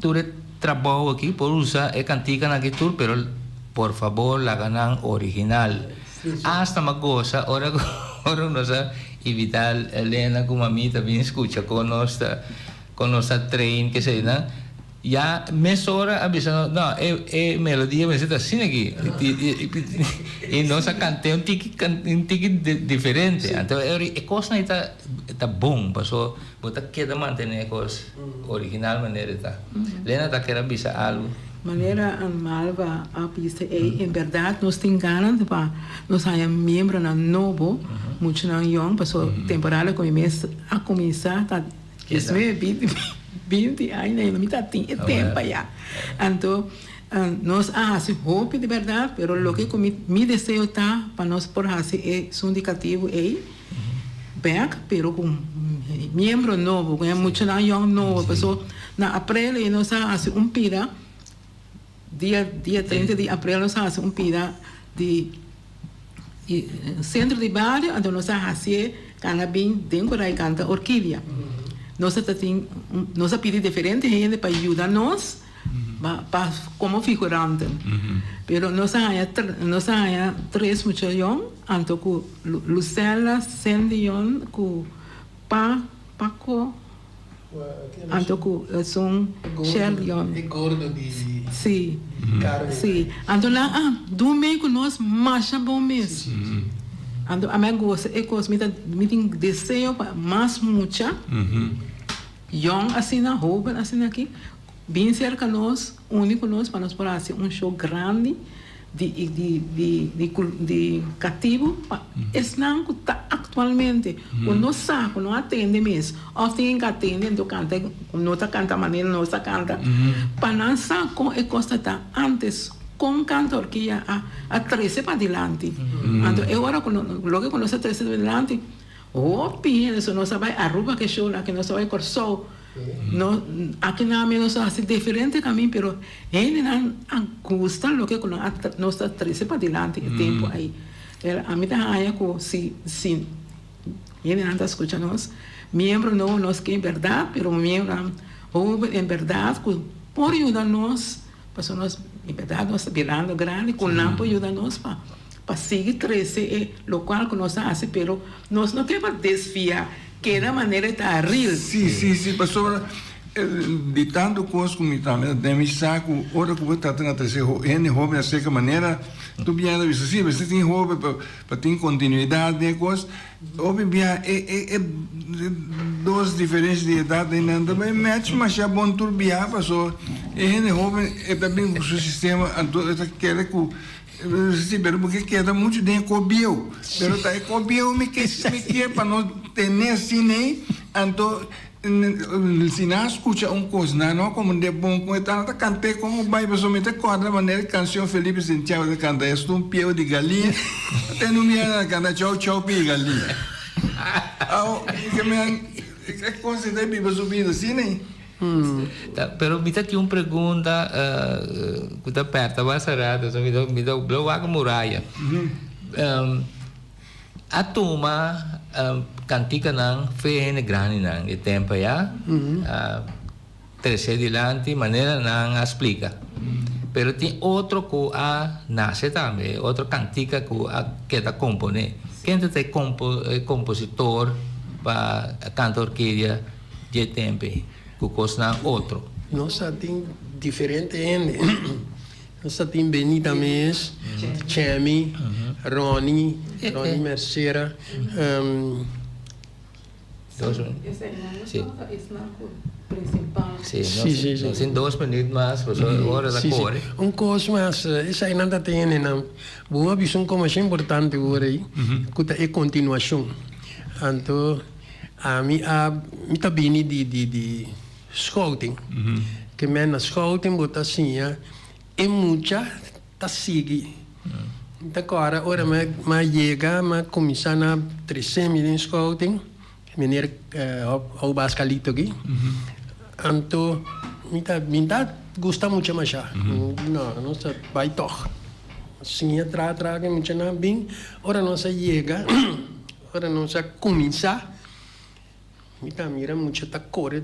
tudo trabalho aqui por usar cantica na guitarra, pero por favor la ganan original. Hasta uma coisa, ora nós evitar Helena como a mim também escuta com nossa trein que sei, né? Já mesora avisando, não, melodia mas está assim aqui e nós cantamos um tique diferente, então a coisa está bom, passou botar queda manter a coisa original maneira está. Lena está querendo avisar algo. Maneira Malva a pista é em verdade nós temos ganas de para nós somos membro na novo, muito não young, passou temporada começa a começar tá isso é 20 anos, não me está tempo já. Então, nós hacemos roupa de verdade, pero lo que mi desejo está para nós por fazer é indicativo é back, pero com membro novo, com muito não young novo, pessoa na abril e nós hacemos pida dia 30 de abril nós hacemos pida de centro de bairro, então nós hacemos canabim dentro da canta orquídea. Nós pedimos diferente gente para ajudar-nos como figurante. Pero nós há três muchachos, então com Lucela, Sendion, com Paco, Anto es un Sherlion. E gordo di Sim. carne. Sim. Anto lá, domingo nós marcha bom mês. Anto a minha gosta é que me tem desejo para mais muita. Young assim na roupa, assim aqui. Bem cerca nós, único nós, para nós fazer um show grande de cativo. Esse não está atualmente. O nosso saco não atende mesmo. Ou tem que atender, então canta, não está cantando maneira, não está cantando. Para não saco, é costa tá antes com um cantor que ia a 13 para adiante. Então, eu agora, logo que nós a 13 para adiante, pia, isso nós vai a roupa que show lá, que nós vai corso. No, aqui na minha nós assim diferente caminho, pero ele não gusta lo que nós está 13 para adiante o tempo aí. A mim tá aí com se ele não está escutando nós, membro não nós que é verdade, pero membro em verdade por ajudar nós, para nós em verdade nós virando grande, com não por ajudar nós para seguir 13 local que nós fazemos, pero nós não queremos desviar. Que da maneira está real. Sim, pastor, de tanto coisa como também, de me saco, ora que você está tendo a terceira, N roupa de certa maneira, tu viendo isso, sim, você tem roupa para ter continuidade de coisa, óbvio, é duas diferenças de idade, ainda também match, mas é bom tu viajar, pastor, N roupa é também o seu sistema, então, quer que sim, porque queda muito de cobiu, pero tá cobiu me quer para não ter assim nem, então se não escuta coisa não como de bom com tá cantei como vai pessoa me corda maneira canção Felipe Santiago de cantar é um piau de galinha até não me canta tchau pi galinha que me considera viva subida assim nem. Pero me aqui uma pergunta que está perto, vai serada, me dá blow a muralha. A turma cantica não fez grande não, e tempo já, terceiro dilante, maneira não explica. Pero tem outro que nasce também, outro cantica que está componer. Quem é compositor para cantor que de tempo? Coisa outro. Nós temos diferente gente. Nós temos Benita Mes, Chemi, Ronnie Mercera. Sim, sim, 2 minutos mais, professor, hora da cor. Coisa mais, essa aí não tem, não. Boa visão como é importante agora aí, que é continuação. Então, a mim está bem de scouting, que na scouting bota assim, é muita tá sigue. Então agora mas chega, mas começar na 300 mil scouting, menina ao bascalito aqui. Então me gosta muito mais já. Não sei vai tocar. Sim, traga muito na bem. Ora não se chega, ora não se começar. Mira muito tá corre.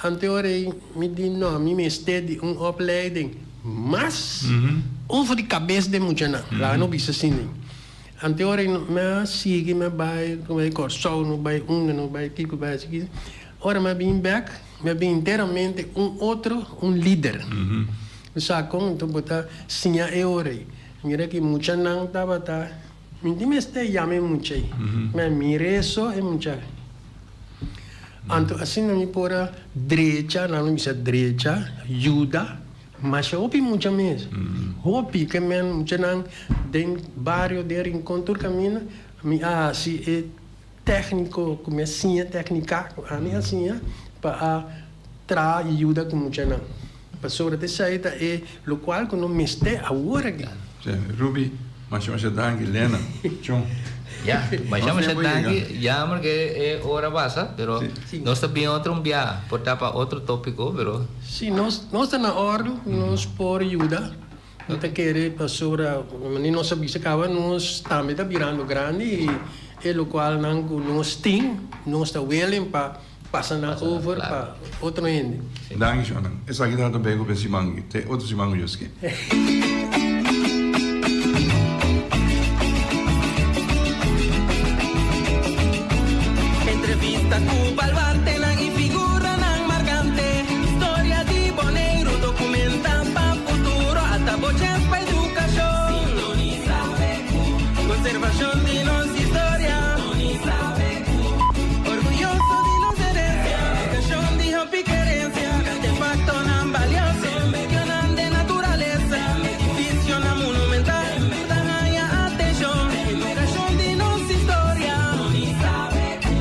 Ante ora me diz não, me estede opleiding, mas over de cabeça de muito não, lá não bisa assim. Ante ora me sigue me vai corso, não vai não vai kiko vai seguir. Ora me bem back, me bem inteiramente um líder. Saco então botar sinha ora. Mira que muito não tava me diz me este llame muito aí. Me mire isso é muito. Então, assim, não me pôra direita, não me diz direita, ajuda, mas eu ouvi muito mesmo. Ouvi que muito não, tem vários de encontro caminho, se é técnico, como é assim, técnica, a minha assim, para trazer ajuda com muito não. Para sobre essa saída é o qual que não me está agora. Ruby, mas danke, Lena, tchau. Ya, mas já porque é hora baixa, pero nós também outro dia, por para outro tópico, pero sim, nós está na hora, nós por ajuda, não te querer para sobre, nós sabemos que nós também está virando grande e é o qual nós tem, nós está willing para passar na over para outro ende. Danke, Jonan. Essa aqui está também com esse mangue, outro esse mangue,